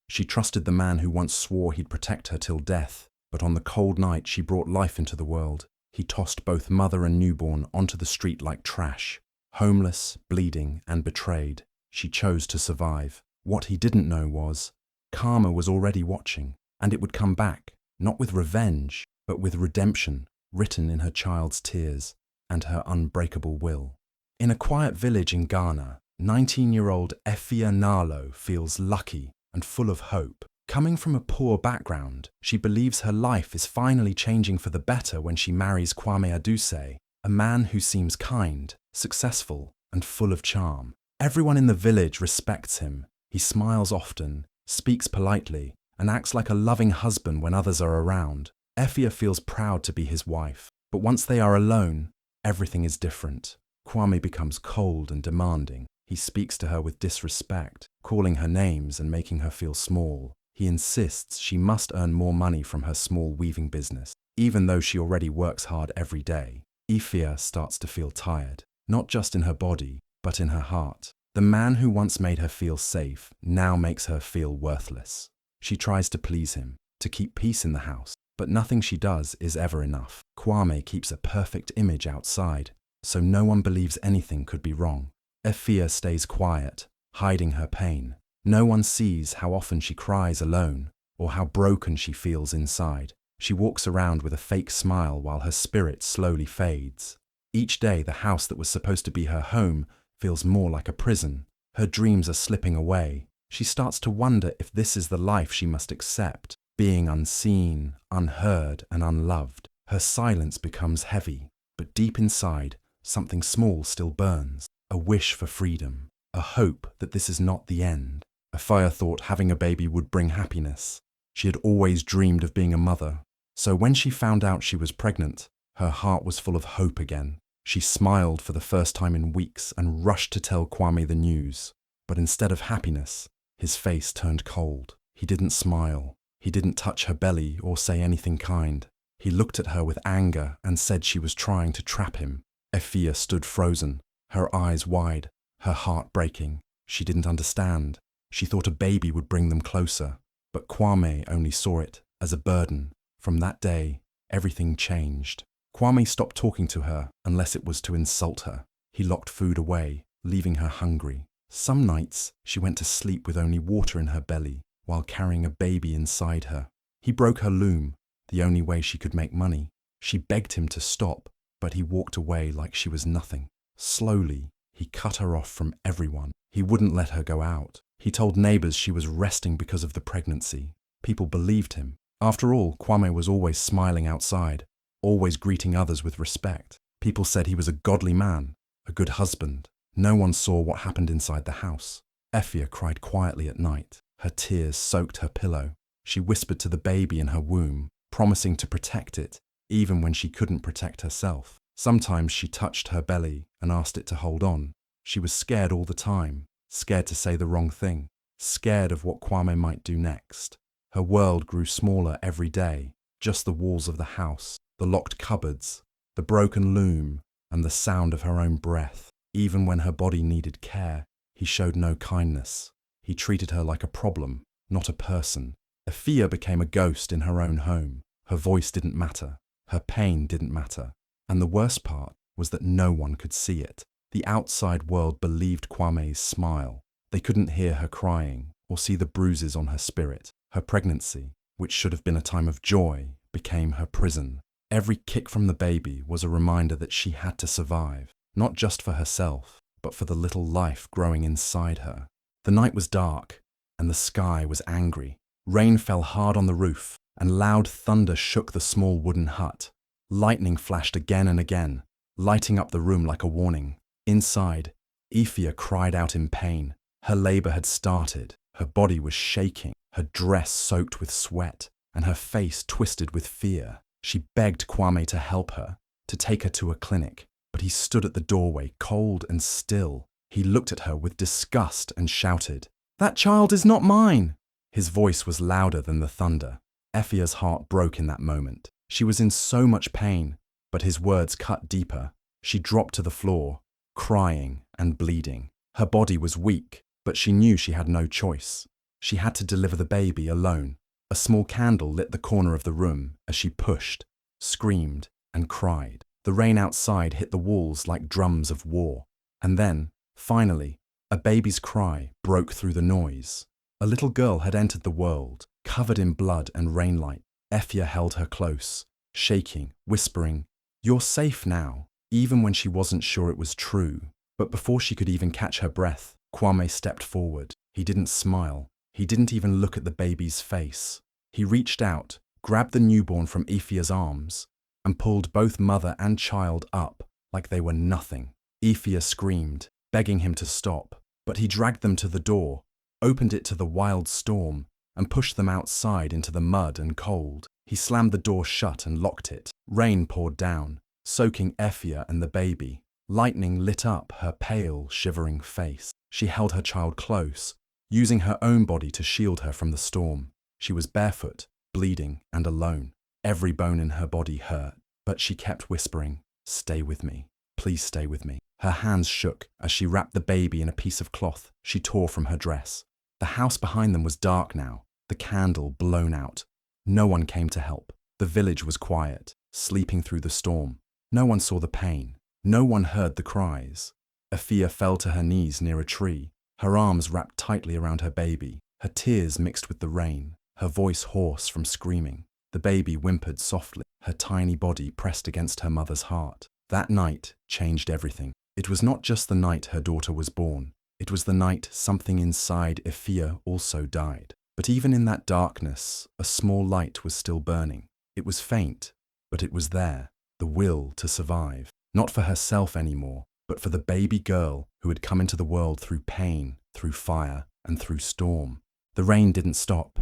She trusted the man who once swore he'd protect her till death, but on the cold night she brought life into the world. He tossed both mother and newborn onto the street like trash. Homeless, bleeding, and betrayed, she chose to survive. What he didn't know was, karma was already watching, and it would come back, not with revenge, but with redemption, written in her child's tears and her unbreakable will. In a quiet village in Ghana, 19-year-old Efia Nalo feels lucky and full of hope. Coming from a poor background, she believes her life is finally changing for the better when she marries Kwame Aduse, a man who seems kind, successful, and full of charm. Everyone in the village respects him. He smiles often, speaks politely, and acts like a loving husband when others are around. Efia feels proud to be his wife, but once they are alone, everything is different. Kwame becomes cold and demanding. He speaks to her with disrespect, calling her names and making her feel small. He insists she must earn more money from her small weaving business, even though she already works hard every day. Efia starts to feel tired, not just in her body, but in her heart. The man who once made her feel safe now makes her feel worthless. She tries to please him, to keep peace in the house, but nothing she does is ever enough. Kwame keeps a perfect image outside, so no one believes anything could be wrong. Efia stays quiet, hiding her pain. No one sees how often she cries alone, or how broken she feels inside. She walks around with a fake smile while her spirit slowly fades. Each day, the house that was supposed to be her home feels more like a prison. Her dreams are slipping away. She starts to wonder if this is the life she must accept, being unseen, unheard, and unloved. Her silence becomes heavy, but deep inside, something small still burns. A wish for freedom, a hope that this is not the end. Efia thought having a baby would bring happiness. She had always dreamed of being a mother. So when she found out she was pregnant, her heart was full of hope again. She smiled for the first time in weeks and rushed to tell Kwame the news. But instead of happiness, his face turned cold. He didn't smile. He didn't touch her belly or say anything kind. He looked at her with anger and said she was trying to trap him. Efia stood frozen, her eyes wide, her heart breaking. She didn't understand. She thought a baby would bring them closer, but Kwame only saw it as a burden. From that day, everything changed. Kwame stopped talking to her unless it was to insult her. He locked food away, leaving her hungry. Some nights, she went to sleep with only water in her belly while carrying a baby inside her. He broke her loom, the only way she could make money. She begged him to stop, but he walked away like she was nothing. Slowly, he cut her off from everyone. He wouldn't let her go out. He told neighbors she was resting because of the pregnancy. People believed him. After all, Kwame was always smiling outside, always greeting others with respect. People said he was a godly man, a good husband. No one saw what happened inside the house. Efia cried quietly at night. Her tears soaked her pillow. She whispered to the baby in her womb, promising to protect it, even when she couldn't protect herself. Sometimes she touched her belly and asked it to hold on. She was scared all the time, scared to say the wrong thing, scared of what Kwame might do next. Her world grew smaller every day, just the walls of the house, the locked cupboards, the broken loom, and the sound of her own breath. Even when her body needed care, he showed no kindness. He treated her like a problem, not a person. Efia became a ghost in her own home. Her voice didn't matter. Her pain didn't matter. And the worst part was that no one could see it. The outside world believed Kwame's smile. They couldn't hear her crying or see the bruises on her spirit. Her pregnancy, which should have been a time of joy, became her prison. Every kick from the baby was a reminder that she had to survive, not just for herself, but for the little life growing inside her. The night was dark, and the sky was angry. Rain fell hard on the roof, and loud thunder shook the small wooden hut. Lightning flashed again and again, lighting up the room like a warning. Inside, Efia cried out in pain. Her labor had started. Her body was shaking, her dress soaked with sweat, and her face twisted with fear. She begged Kwame to help her, to take her to a clinic, but he stood at the doorway, cold and still. He looked at her with disgust and shouted, "That child is not mine!" His voice was louder than the thunder. Efia's heart broke in that moment. She was in so much pain, but his words cut deeper. She dropped to the floor, crying and bleeding. Her body was weak, but she knew she had no choice. She had to deliver the baby alone. A small candle lit the corner of the room as she pushed, screamed, and cried. The rain outside hit the walls like drums of war. And then, finally, a baby's cry broke through the noise. A little girl had entered the world, covered in blood and rainlight. Efia held her close, shaking, whispering, "You're safe now," even when she wasn't sure it was true. But before she could even catch her breath, Kwame stepped forward. He didn't smile. He didn't even look at the baby's face. He reached out, grabbed the newborn from Efia's arms, and pulled both mother and child up like they were nothing. Efia screamed, begging him to stop, but he dragged them to the door, opened it to the wild storm, and pushed them outside into the mud and cold. He slammed the door shut and locked it. Rain poured down, soaking Efia and the baby. Lightning lit up her pale, shivering face. She held her child close, using her own body to shield her from the storm. She was barefoot, bleeding, and alone. Every bone in her body hurt, but she kept whispering, "Stay with me. Please stay with me." Her hands shook as she wrapped the baby in a piece of cloth she tore from her dress. The house behind them was dark now, the candle blown out. No one came to help. The village was quiet, sleeping through the storm. No one saw the pain. No one heard the cries. Efia fell to her knees near a tree, her arms wrapped tightly around her baby. Her tears mixed with the rain, her voice hoarse from screaming. The baby whimpered softly, her tiny body pressed against her mother's heart. That night changed everything. It was not just the night her daughter was born. It was the night something inside Efia also died. But even in that darkness, a small light was still burning. It was faint, but it was there, the will to survive. Not for herself anymore, but for the baby girl who had come into the world through pain, through fire, and through storm. The rain didn't stop.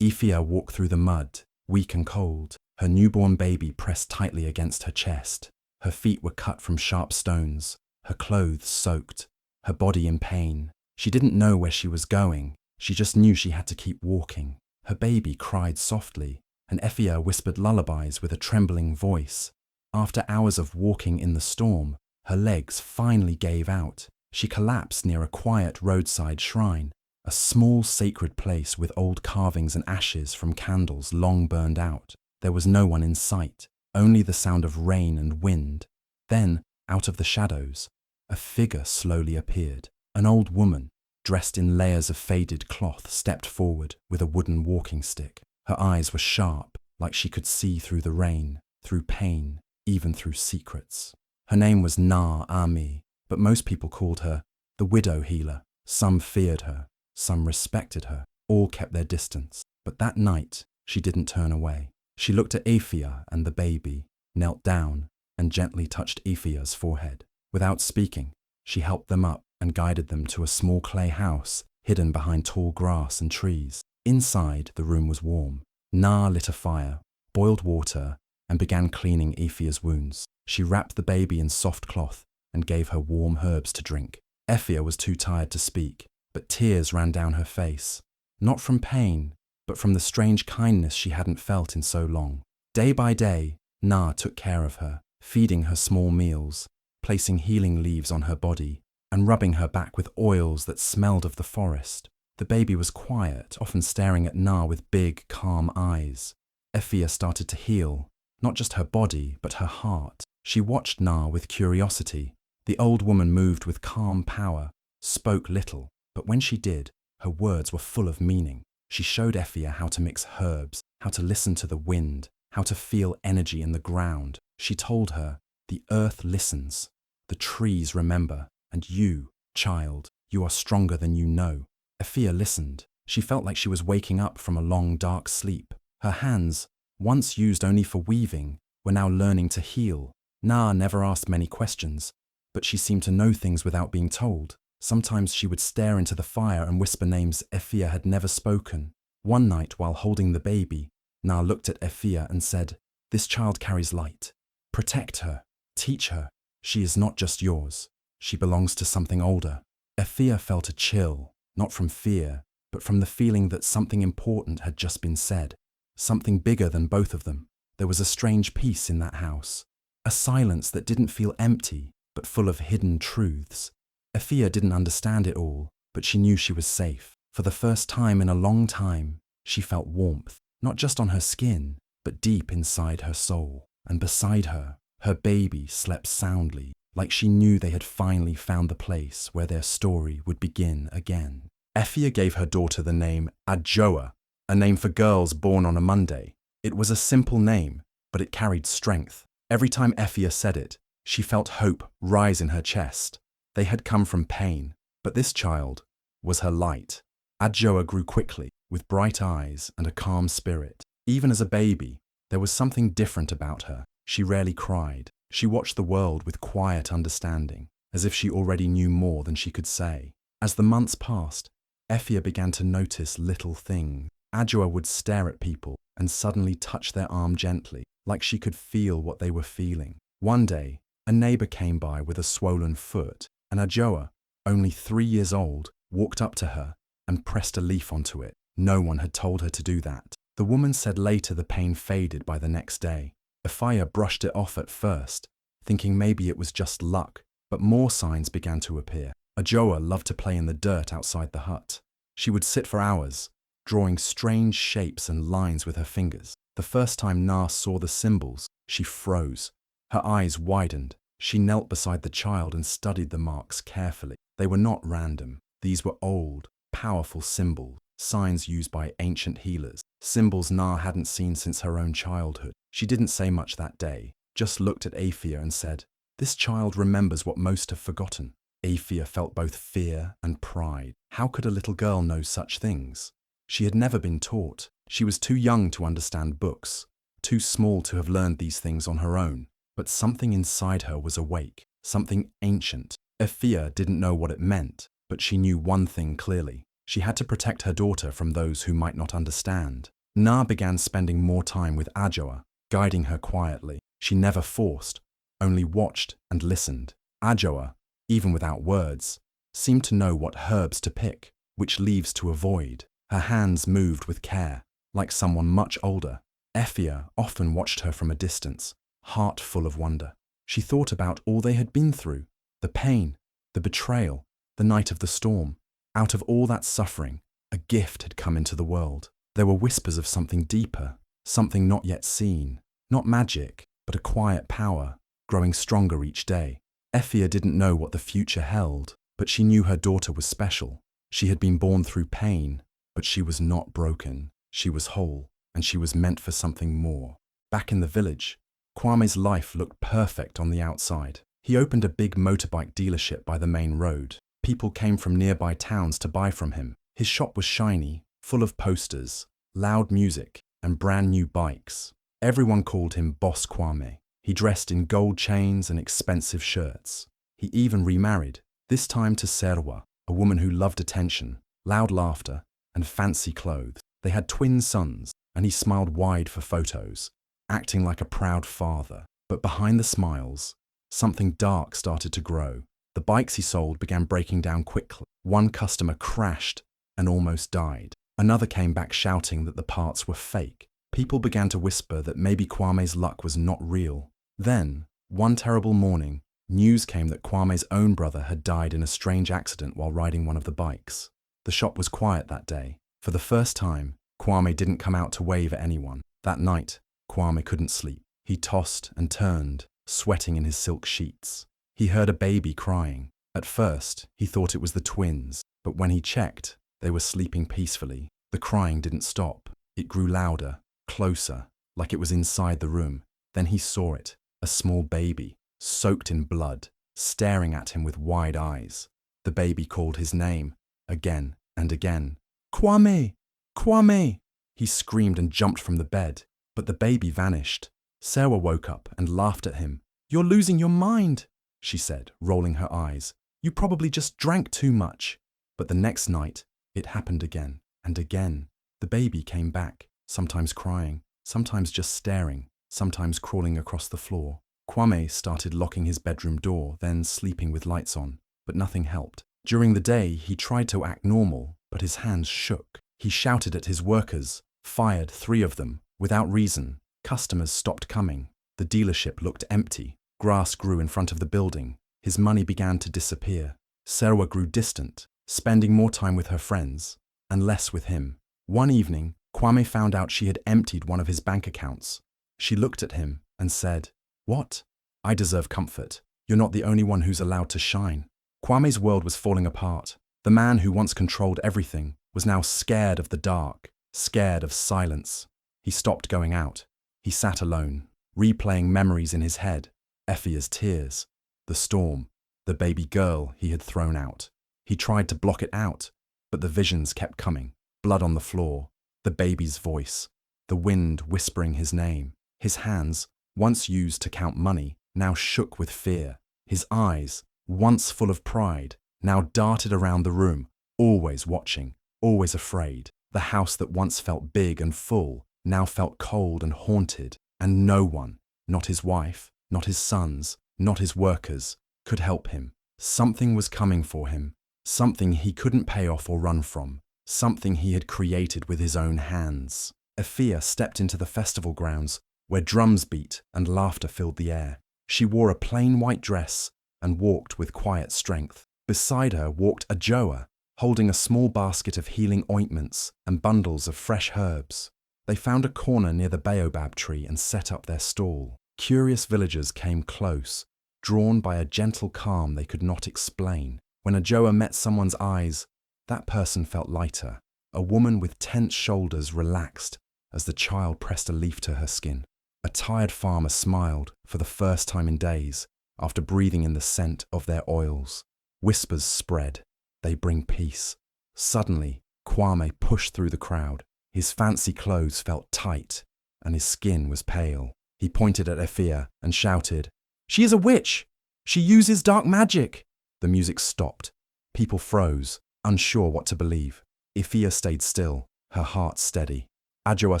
Efia walked through the mud, weak and cold, her newborn baby pressed tightly against her chest. Her feet were cut from sharp stones, her clothes soaked, her body in pain. She didn't know where she was going. She just knew she had to keep walking. Her baby cried softly, and Efia whispered lullabies with a trembling voice. After hours of walking in the storm, her legs finally gave out. She collapsed near a quiet roadside shrine, a small sacred place with old carvings and ashes from candles long burned out. There was no one in sight, only the sound of rain and wind. Then, out of the shadows, a figure slowly appeared. An old woman, dressed in layers of faded cloth, stepped forward with a wooden walking stick. Her eyes were sharp, like she could see through the rain, through pain, even through secrets. Her name was Na Ami, but most people called her the widow healer. Some feared her, some respected her, all kept their distance. But that night, she didn't turn away. She looked at Efia and the baby, knelt down, and gently touched Efia's forehead. Without speaking, she helped them up and guided them to a small clay house hidden behind tall grass and trees. Inside, the room was warm. Na lit a fire, boiled water, and began cleaning Efia's wounds. She wrapped the baby in soft cloth and gave her warm herbs to drink. Efia was too tired to speak, but tears ran down her face, not from pain, but from the strange kindness she hadn't felt in so long. Day by day, Na took care of her, feeding her small meals, placing healing leaves on her body, and rubbing her back with oils that smelled of the forest. The baby was quiet, often staring at Na with big, calm eyes. Efia started to heal, not just her body, but her heart. She watched Na with curiosity. The old woman moved with calm power, spoke little, but when she did, her words were full of meaning. She showed Efia how to mix herbs, how to listen to the wind, how to feel energy in the ground. She told her, "The earth listens, the trees remember, and you, child, you are stronger than you know." Efia listened. She felt like she was waking up from a long, dark sleep. Her hands, once used only for weaving, were now learning to heal. Na never asked many questions, but she seemed to know things without being told. Sometimes she would stare into the fire and whisper names Efia had never spoken. One night, while holding the baby, Na looked at Efia and said, "This child carries light. Protect her. Teach her. She is not just yours. She belongs to something older." Efia felt a chill, not from fear, but from the feeling that something important had just been said. Something bigger than both of them. There was a strange peace in that house. A silence that didn't feel empty, but full of hidden truths. Efia didn't understand it all, but she knew she was safe. For the first time in a long time, she felt warmth, not just on her skin, but deep inside her soul. And beside her, her baby slept soundly, like she knew they had finally found the place where their story would begin again. Efia gave her daughter the name Adjoa, a name for girls born on a Monday. It was a simple name, but it carried strength. Every time Efia said it, she felt hope rise in her chest. They had come from pain, but this child was her light. Adjoa grew quickly, with bright eyes and a calm spirit. Even as a baby, there was something different about her. She rarely cried. She watched the world with quiet understanding, as if she already knew more than she could say. As the months passed, Efia began to notice little things. Adjoa would stare at people and suddenly touch their arm gently, like she could feel what they were feeling. One day, a neighbor came by with a swollen foot, and Adjoa, only 3 years old, walked up to her and pressed a leaf onto it. No one had told her to do that. The woman said later the pain faded by the next day. Efia brushed it off at first, thinking maybe it was just luck, but more signs began to appear. Adjoa loved to play in the dirt outside the hut. She would sit for hours, drawing strange shapes and lines with her fingers. The first time Na saw the symbols, she froze. Her eyes widened. She knelt beside the child and studied the marks carefully. They were not random. These were old, powerful symbols, signs used by ancient healers, symbols Na hadn't seen since her own childhood. She didn't say much that day, just looked at Efia and said, "This child remembers what most have forgotten." Efia felt both fear and pride. How could a little girl know such things? She had never been taught. She was too young to understand books, too small to have learned these things on her own. But something inside her was awake, something ancient. Efia didn't know what it meant, but she knew one thing clearly. She had to protect her daughter from those who might not understand. Na began spending more time with Adjoa, guiding her quietly. She never forced, only watched and listened. Adjoa, even without words, seemed to know what herbs to pick, which leaves to avoid. Her hands moved with care, like someone much older. Efia often watched her from a distance, heart full of wonder. She thought about all they had been through, the pain, the betrayal, the night of the storm. Out of all that suffering, a gift had come into the world. There were whispers of something deeper, something not yet seen. Not magic, but a quiet power, growing stronger each day. Efia didn't know what the future held, but she knew her daughter was special. She had been born through pain, but she was not broken. She was whole, and she was meant for something more. Back in the village, Kwami's life looked perfect on the outside. He opened a big motorbike dealership by the main road. People came from nearby towns to buy from him. His shop was shiny, full of posters, loud music, and brand new bikes. Everyone called him Boss Kwami. He dressed in gold chains and expensive shirts. He even remarried, this time to Serwa, a woman who loved attention, loud laughter, and fancy clothes. They had twin sons, and he smiled wide for photos, acting like a proud father. But behind the smiles, something dark started to grow. The bikes he sold began breaking down quickly. One customer crashed and almost died. Another came back shouting that the parts were fake. People began to whisper that maybe Kwame's luck was not real. Then, one terrible morning, news came that Kwame's own brother had died in a strange accident while riding one of the bikes. The shop was quiet that day. For the first time, Kwame didn't come out to wave at anyone. That night, Kwame couldn't sleep. He tossed and turned, sweating in his silk sheets. He heard a baby crying. At first, he thought it was the twins, but when he checked, they were sleeping peacefully. The crying didn't stop. It grew louder, closer, like it was inside the room. Then he saw it, a small baby, soaked in blood, staring at him with wide eyes. The baby called his name, again and again. "Kwame! Kwame!" He screamed and jumped from the bed, but the baby vanished. Sarah woke up and laughed at him. "You're losing your mind," she said, rolling her eyes. "You probably just drank too much." But the next night, it happened again and again. The baby came back, sometimes crying, sometimes just staring, sometimes crawling across the floor. Kwame started locking his bedroom door, then sleeping with lights on, but nothing helped. During the day, he tried to act normal, but his hands shook. He shouted at his workers, fired 3 of them, without reason. Customers stopped coming. The dealership looked empty. Grass grew in front of the building. His money began to disappear. Sarah grew distant, spending more time with her friends. and less with him. One evening, Kwame found out she had emptied one of his bank accounts. She looked at him and said, "What? I deserve comfort. You're not the only one who's allowed to shine." Kwame's world was falling apart. The man who once controlled everything was now scared of the dark, scared of silence. He stopped going out. He sat alone, replaying memories in his head. Effia's tears, the storm, the baby girl he had thrown out. He tried to block it out, but the visions kept coming. Blood on the floor, the baby's voice, the wind whispering his name. His hands, once used to count money, now shook with fear. His eyes, once full of pride, now darted around the room, always watching, always afraid. The house that once felt big and full now felt cold and haunted, and no one, not his wife, not his sons, not his workers, could help him. Something was coming for him, something he couldn't pay off or run from, something he had created with his own hands. Effia stepped into the festival grounds, where drums beat and laughter filled the air. She wore a plain white dress and walked with quiet strength. Beside her walked Ajoa, holding a small basket of healing ointments and bundles of fresh herbs. They found a corner near the baobab tree and set up their stall. Curious villagers came close, drawn by a gentle calm they could not explain. When Ajoa met someone's eyes, that person felt lighter. A woman with tense shoulders relaxed as the child pressed a leaf to her skin. A tired farmer smiled for the first time in days after breathing in the scent of their oils. Whispers spread. They bring peace. Suddenly, Kwame pushed through the crowd. His fancy clothes felt tight, and his skin was pale. He pointed at Effia and shouted, "She is a witch! She uses dark magic!" The music stopped. People froze, unsure what to believe. Effia stayed still, her heart steady. Ajoa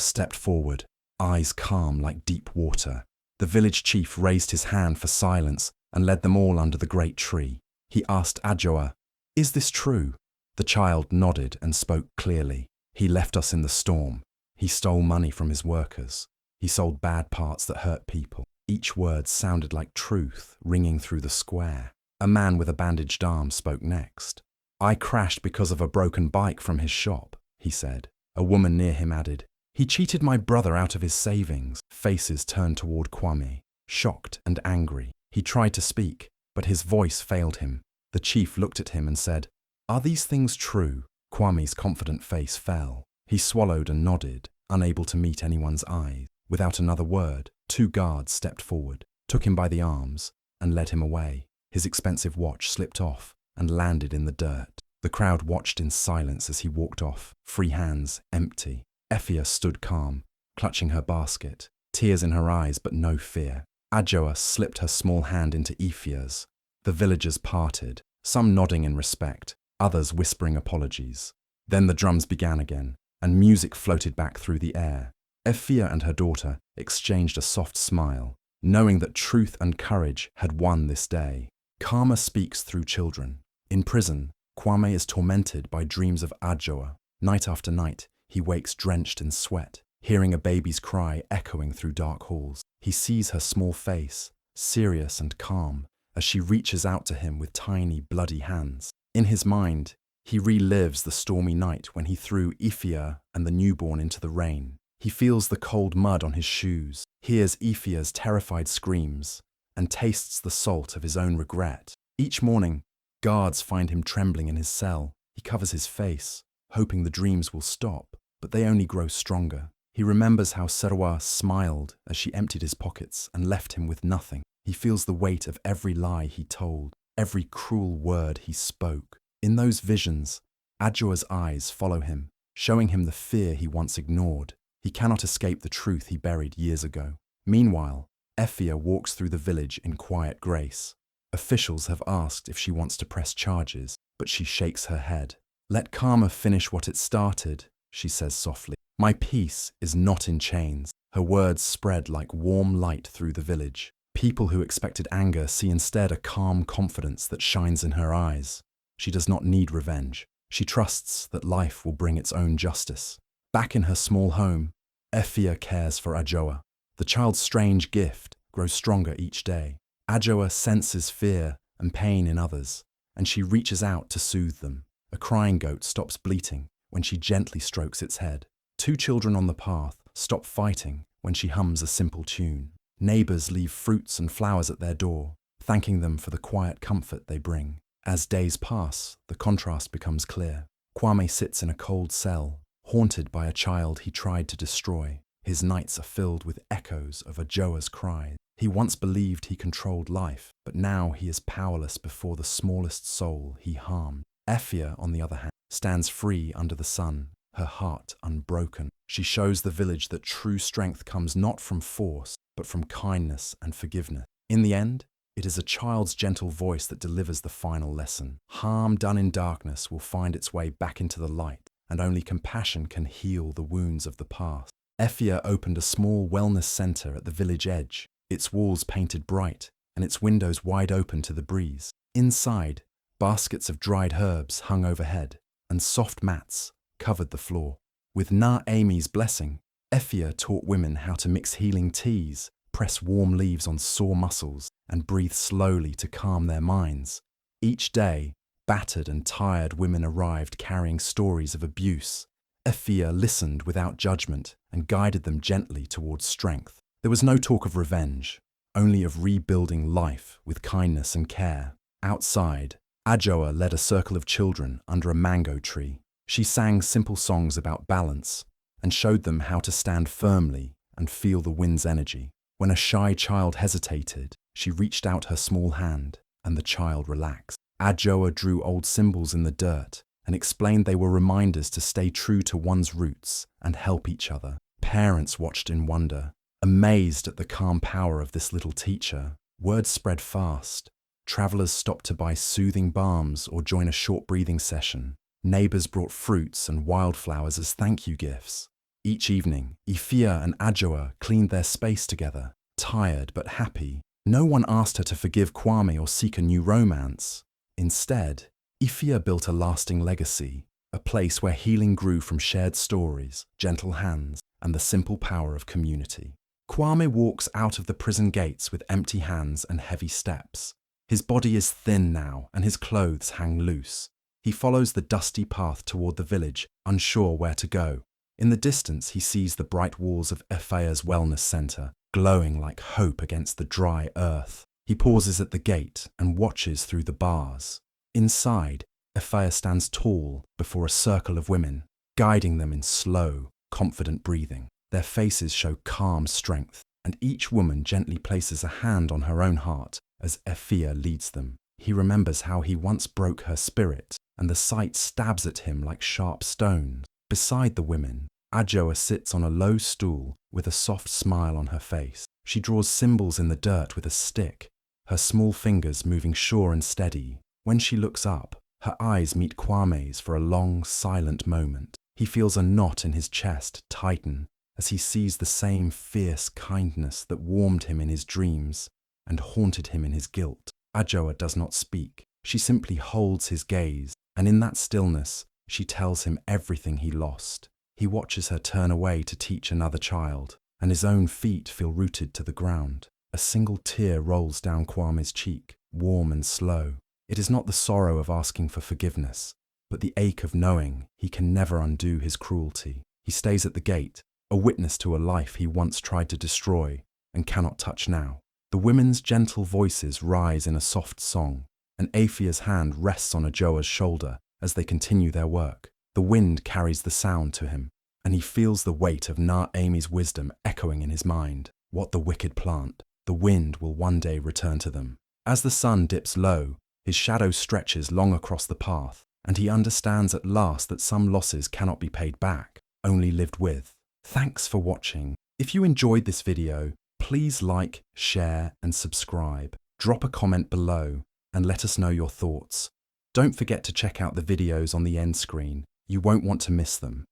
stepped forward, eyes calm like deep water. The village chief raised his hand for silence and led them all under the great tree. He asked Ajoa, "Is this true?" The child nodded and spoke clearly. "He left us in the storm. He stole money from his workers. He sold bad parts that hurt people." Each word sounded like truth ringing through the square. A man with a bandaged arm spoke next. "I crashed because of a broken bike from his shop," he said. A woman near him added, "He cheated my brother out of his savings." Faces turned toward Kwame, shocked and angry. He tried to speak, but his voice failed him. The chief looked at him and said, "Are these things true?" Kwame's confident face fell. He swallowed and nodded, unable to meet anyone's eyes. Without another word, 2 guards stepped forward, took him by the arms, and led him away. His expensive watch slipped off and landed in the dirt. The crowd watched in silence as he walked off, free hands empty. Effia stood calm, clutching her basket, tears in her eyes but no fear. Ajoa slipped her small hand into Effia's. The villagers parted, some nodding in respect, others whispering apologies. Then the drums began again, and music floated back through the air. Effia and her daughter exchanged a soft smile, knowing that truth and courage had won this day. Karma speaks through children. In prison, Kwame is tormented by dreams of Ajoa. Night after night, he wakes drenched in sweat, hearing a baby's cry echoing through dark halls. He sees her small face, serious and calm, as she reaches out to him with tiny, bloody hands. In his mind, he relives the stormy night when he threw Effia and the newborn into the rain. He feels the cold mud on his shoes, hears Effia's terrified screams, and tastes the salt of his own regret. Each morning, guards find him trembling in his cell. He covers his face, hoping the dreams will stop, but they only grow stronger. He remembers how Serwa smiled as she emptied his pockets and left him with nothing. He feels the weight of every lie he told, every cruel word he spoke. In those visions, Ajoa's eyes follow him, showing him the fear he once ignored. He cannot escape the truth he buried years ago. Meanwhile, Effia walks through the village in quiet grace. Officials have asked if she wants to press charges, but she shakes her head. "Let karma finish what it started," she says softly. "My peace is not in chains." Her words spread like warm light through the village. People who expected anger see instead a calm confidence that shines in her eyes. She does not need revenge. She trusts that life will bring its own justice. Back in her small home, Effia cares for Ajoa. The child's strange gift grows stronger each day. Ajoa senses fear and pain in others, and she reaches out to soothe them. A crying goat stops bleating when she gently strokes its head. Two children on the path stop fighting when she hums a simple tune. Neighbors leave fruits and flowers at their door, thanking them for the quiet comfort they bring. As days pass, the contrast becomes clear. Kwame sits in a cold cell, haunted by a child he tried to destroy. His nights are filled with echoes of Ajoa's cries. He once believed he controlled life, but now he is powerless before the smallest soul he harmed. Efia, on the other hand, stands free under the sun, her heart unbroken. She shows the village that true strength comes not from force, but from kindness and forgiveness. In the end, it is a child's gentle voice that delivers the final lesson. Harm done in darkness will find its way back into the light, and only compassion can heal the wounds of the past. Efia opened a small wellness center at the village edge, its walls painted bright and its windows wide open to the breeze. Inside, baskets of dried herbs hung overhead, and soft mats covered the floor. With Na Amy's blessing, Efia taught women how to mix healing teas, press warm leaves on sore muscles, and breathe slowly to calm their minds. Each day, battered and tired women arrived carrying stories of abuse. Efia listened without judgment and guided them gently towards strength. There was no talk of revenge, only of rebuilding life with kindness and care. Outside, Ajoa led a circle of children under a mango tree. She sang simple songs about balance and showed them how to stand firmly and feel the wind's energy. When a shy child hesitated, she reached out her small hand and the child relaxed. Ajoa drew old symbols in the dirt and explained they were reminders to stay true to one's roots and help each other. Parents watched in wonder, amazed at the calm power of this little teacher. Word spread fast. Travelers stopped to buy soothing balms or join a short breathing session. Neighbors brought fruits and wildflowers as thank you gifts. Each evening, Efia and Ajoa cleaned their space together, tired but happy. No one asked her to forgive Kwame or seek a new romance. Instead, Efia built a lasting legacy, a place where healing grew from shared stories, gentle hands, and the simple power of community. Kwame walks out of the prison gates with empty hands and heavy steps. His body is thin now, and his clothes hang loose. He follows the dusty path toward the village, unsure where to go. In the distance, he sees the bright walls of Efia's wellness center, glowing like hope against the dry earth. He pauses at the gate and watches through the bars. Inside, Efia stands tall before a circle of women, guiding them in slow, confident breathing. Their faces show calm strength, and each woman gently places a hand on her own heart as Efia leads them. He remembers how he once broke her spirit, and the sight stabs at him like sharp stones. Beside the women, Ajoa sits on a low stool with a soft smile on her face. She draws symbols in the dirt with a stick, her small fingers moving sure and steady. When she looks up, her eyes meet Kwame's for a long, silent moment. He feels a knot in his chest tighten as he sees the same fierce kindness that warmed him in his dreams and haunted him in his guilt. Ajoa does not speak. She simply holds his gaze, and in that stillness, she tells him everything he lost. He watches her turn away to teach another child, and his own feet feel rooted to the ground. A single tear rolls down Kwame's cheek, warm and slow. It is not the sorrow of asking for forgiveness, but the ache of knowing he can never undo his cruelty. He stays at the gate, a witness to a life he once tried to destroy and cannot touch now. The women's gentle voices rise in a soft song, and Efia's hand rests on Ajoa's shoulder as they continue their work. The wind carries the sound to him, and he feels the weight of Na Amy's wisdom echoing in his mind. What the wicked plant, the wind will one day return to them. As the sun dips low, his shadow stretches long across the path, and he understands at last that some losses cannot be paid back, only lived with. Thanks for watching. If you enjoyed this video, please like, share, and subscribe. Drop a comment below and let us know your thoughts. Don't forget to check out the videos on the end screen. You won't want to miss them.